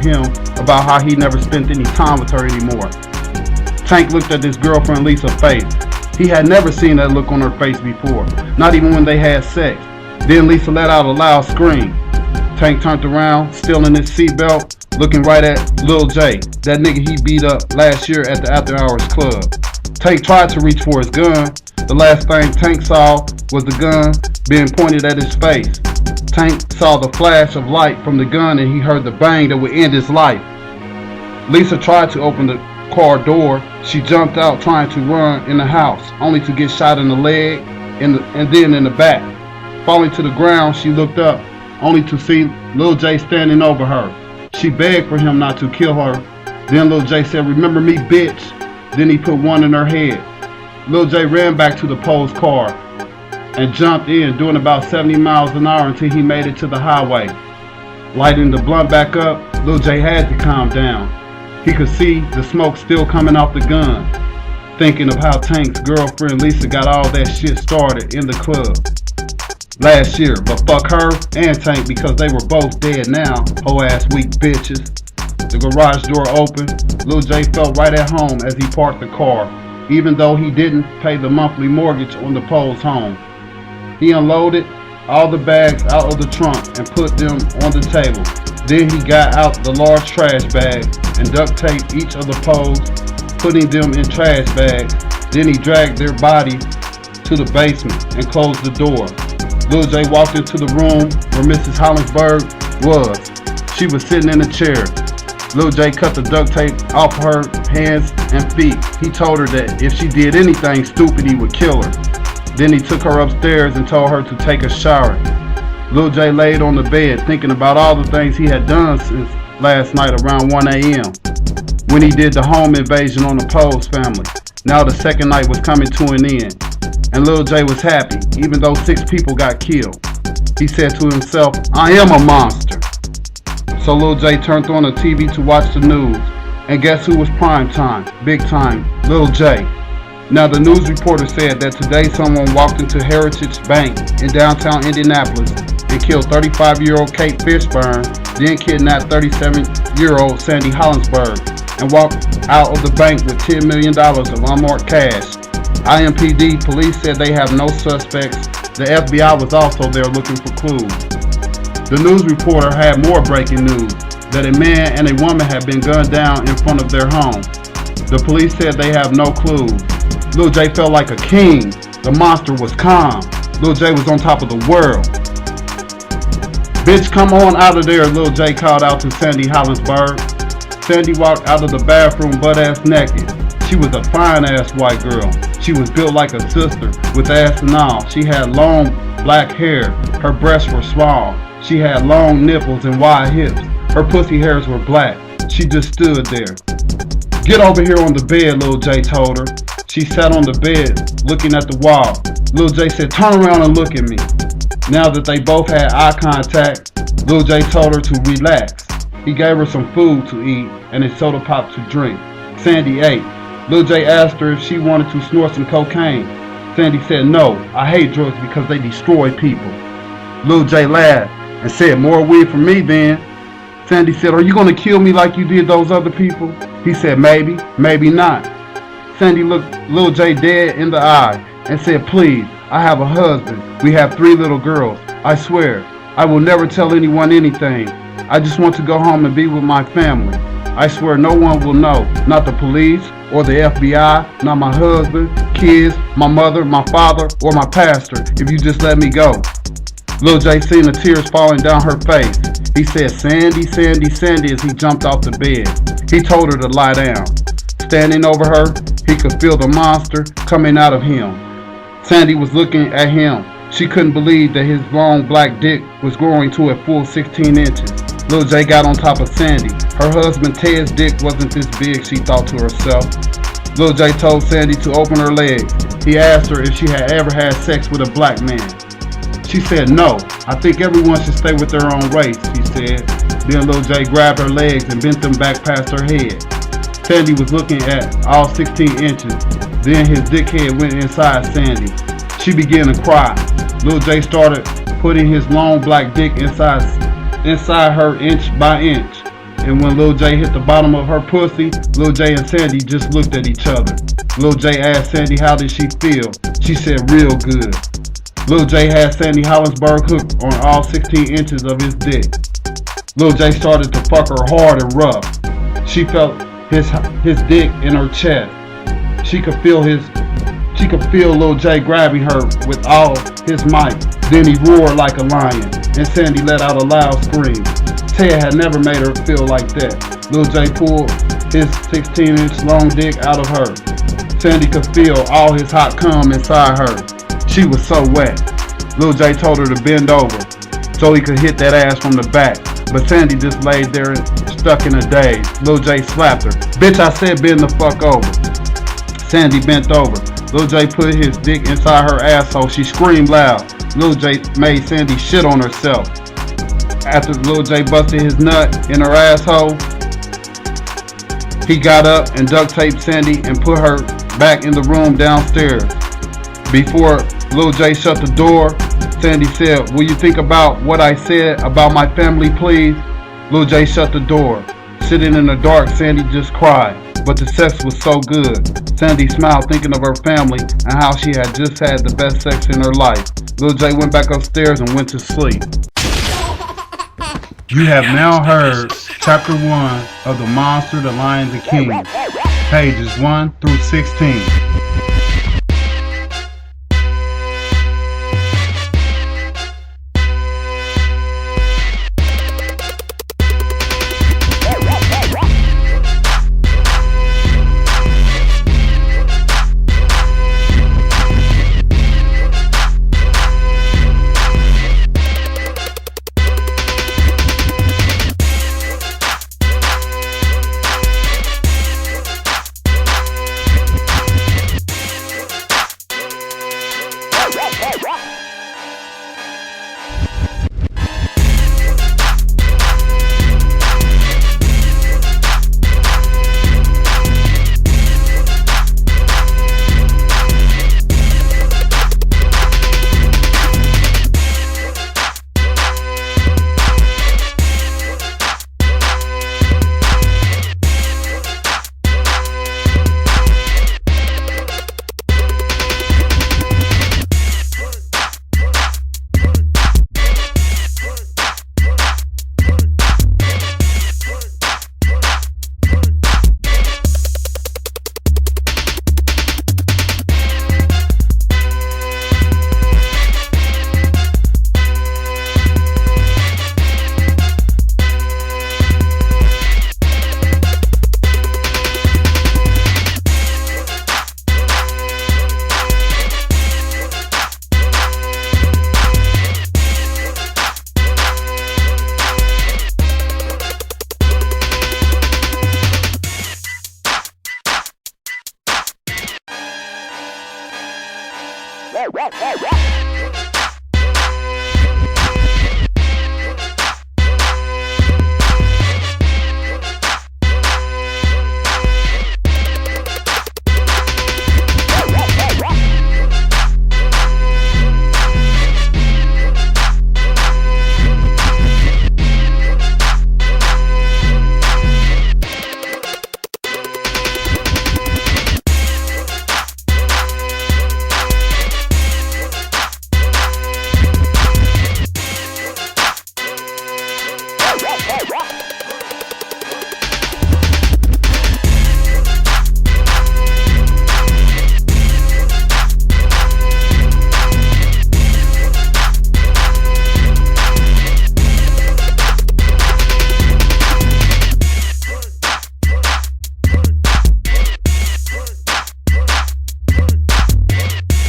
him about how he never spent any time with her anymore. Tank looked at his girlfriend Lisa's face. He had never seen that look on her face before, not even when they had sex. Then Lisa let out a loud scream. Tank turned around, still in his seatbelt, looking right at Lil J, that nigga he beat up last year at the After Hours Club. Tank tried to reach for his gun. The last thing Tank saw was the gun being pointed at his face. Tank saw the flash of light from the gun and he heard the bang that would end his life. Lisa tried to open the car door. She jumped out trying to run in the house, only to get shot in the leg and then in the back. Falling to the ground, she looked up, only to see Lil J standing over her. She begged for him not to kill her. Then Lil J said, "Remember me, bitch." Then he put one in her head. Lil J ran back to the Poe's car and jumped in, doing about 70 miles an hour until he made it to the highway. Lighting the blunt back up, Lil J had to calm down. He could see the smoke still coming off the gun, thinking of how Tank's girlfriend Lisa got all that shit started in the club last year. But fuck her and Tank because they were both dead now, hoe ass weak bitches. The garage door opened. Lil J felt right at home as he parked the car, even though he didn't pay the monthly mortgage on the Poe's home. He unloaded all the bags out of the trunk and put them on the table. Then he got out the large trash bag and duct taped each of the Poes, putting them in trash bags. Then he dragged their body to the basement and closed the door. Lil J walked into the room where Mrs. Hollingsburg was. She was sitting in a chair. Lil J cut the duct tape off her hands and feet. He told her that if she did anything stupid, he would kill her. Then he took her upstairs and told her to take a shower. Lil J laid on the bed thinking about all the things he had done since last night around 1 a.m. when he did the home invasion on the Poe's family. Now the second night was coming to an end, and Lil J was happy, even though 6 people got killed. He said to himself, "I am a monster." So Lil J turned on the TV to watch the news, and guess who was prime time? Big time, Lil J. Now the news reporter said that today someone walked into Heritage Bank in downtown Indianapolis and killed 35-year-old Kate Fishburne, then kidnapped 37-year-old Sandy Hollingsburg, and walked out of the bank with $10 million of unmarked cash. IMPD police said they have no suspects. The FBI was also there looking for clues. The news reporter had more breaking news, that a man and a woman had been gunned down in front of their home. The police said they have no clues. Lil J felt like a king. The monster was calm. Lil J was on top of the world. "Bitch, come on out of there," Lil J called out to Sandy Hollingsburg. Sandy walked out of the bathroom butt-ass naked. She was a fine-ass white girl. She was built like a sister, with ass and all. She had long black hair. Her breasts were small. She had long nipples and wide hips. Her pussy hairs were black. She just stood there. "Get over here on the bed," Lil J told her. She sat on the bed, looking at the wall. Lil J said, "Turn around and look at me." Now that they both had eye contact, Lil J told her to relax. He gave her some food to eat and a soda pop to drink. Sandy ate. Lil J asked her if she wanted to snort some cocaine. Sandy said, "No, I hate drugs because they destroy people." Lil J laughed and said, "More weed for me then." Sandy said, "Are you going to kill me like you did those other people?" He said, "Maybe, maybe not." Sandy looked Lil J dead in the eye and said, "Please, I have a husband. We have 3 little girls. I swear, I will never tell anyone anything. I just want to go home and be with my family. I swear no one will know, not the police or the FBI, not my husband, kids, my mother, my father, or my pastor, if you just let me go." Lil J seen the tears falling down her face. He said, "Sandy, Sandy, Sandy," as he jumped off the bed. He told her to lie down. Standing over her, he could feel the monster coming out of him. Sandy was looking at him. She couldn't believe that his long black dick was growing to a full 16 inches. Lil J got on top of Sandy. Her husband Ted's dick wasn't this big, she thought to herself. Lil J told Sandy to open her legs. He asked her if she had ever had sex with a black man. She said no. "I think everyone should stay with their own race," he said. Then Lil J grabbed her legs and bent them back past her head. Sandy was looking at all 16 inches. Then his dickhead went inside Sandy. She began to cry. Lil J started putting his long black dick inside her inch by inch. And when Lil J hit the bottom of her pussy, Lil J and Sandy just looked at each other. Lil J asked Sandy how did she feel. She said real good. Lil J had Sandy Hollinsberg hooked on all 16 inches of his dick. Lil J started to fuck her hard and rough. She felt his dick in her chest. She could feel Lil J grabbing her with all his might. Then he roared like a lion, and Sandy let out a loud scream. Ted had never made her feel like that. Lil J pulled his 16-inch long dick out of her. Sandy could feel all his hot cum inside her. She was so wet. Lil J told her to bend over so he could hit that ass from the back. But Sandy just laid there stuck in a daze. Lil J slapped her. Bitch, I said bend the fuck over. Sandy bent over. Lil J put his dick inside her asshole. She screamed loud. Lil J made Sandy shit on herself. After Lil J busted his nut in her asshole, he got up and duct taped Sandy and put her back in the room downstairs. Before Lil J shut the door, Sandy said, "Will you think about what I said about my family, please?" Lil J shut the door. Sitting in the dark, Sandy just cried, but the sex was so good. Sandy smiled thinking of her family and how she had just had the best sex in her life. Lil J went back upstairs and went to sleep. You have now heard Chapter 1 of The Monster, the Lion, the King, pages 1 through 16.